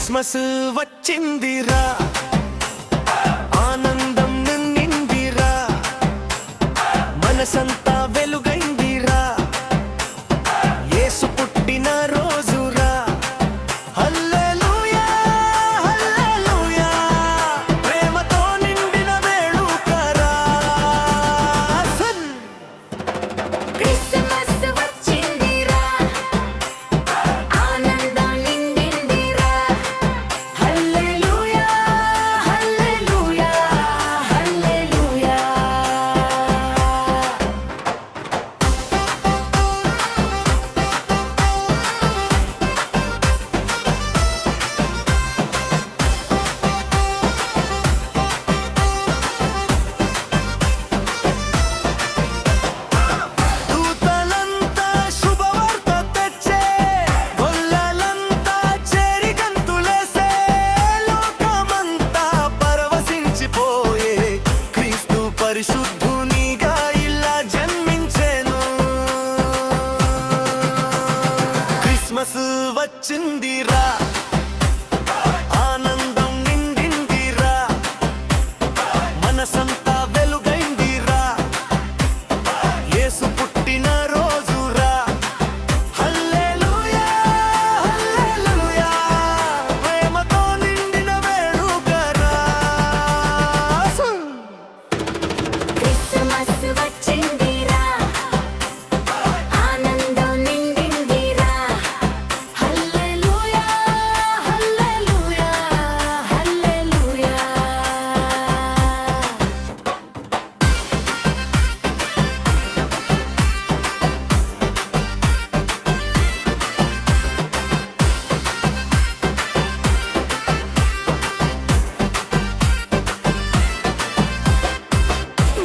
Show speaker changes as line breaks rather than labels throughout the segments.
Christmas వచ్చిందిరా, ఆనందం నిండిందిరా, మనసంతా వెలుగైందిరా, యేసు పుట్టిన రోజురా. హల్లెలూయా హల్లెలూయా, ప్రేమతో నిండిన వేడుకరా.
క్రిస్మస్ వచ్చిందిరా, ఆనందం నిండిందిరా. హల్లెలూయా హల్లెలూయా హల్లెలూయా.
దూతలంతా శుభవార్త తెచ్చే, గొల్లలంతా చేరి గంతులేసే, లోకమంతా పరవశించిపోయే, క్రీస్తు పరిశుద్ధునిగా ఇలా జన్మించెను. క్రిస్మస్ వచ్చిందిరా, ఆనందం నిండిందిరా, మనసంతా వెలుగైందిరా, యేసు పుట్టిన రోజురా. హల్లెలూయా హల్లెలూయా, ప్రేమతో నిండిన వేడుకరా.
క్రిస్మస్ వచ్చిందిరా, ఆనందం నిండిందిరా. హల్లెలూయా హల్లెలూయా హల్లెలూయా.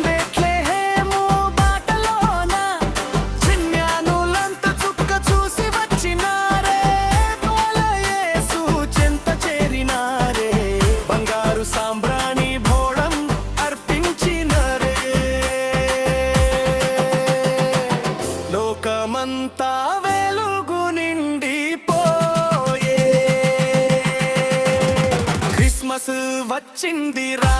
బెత్లెహేము బాటలోన చిన్యానులంత చుక్క చూసి వచ్చినారే, బాల యేసు చెంత చేరినారే, బంగారు సాంబ్రాణి భోళం అర్పించినరే. లోకమంతా వెలుగు నిండిపోయే, క్రిస్మస్ వచ్చిందిరా.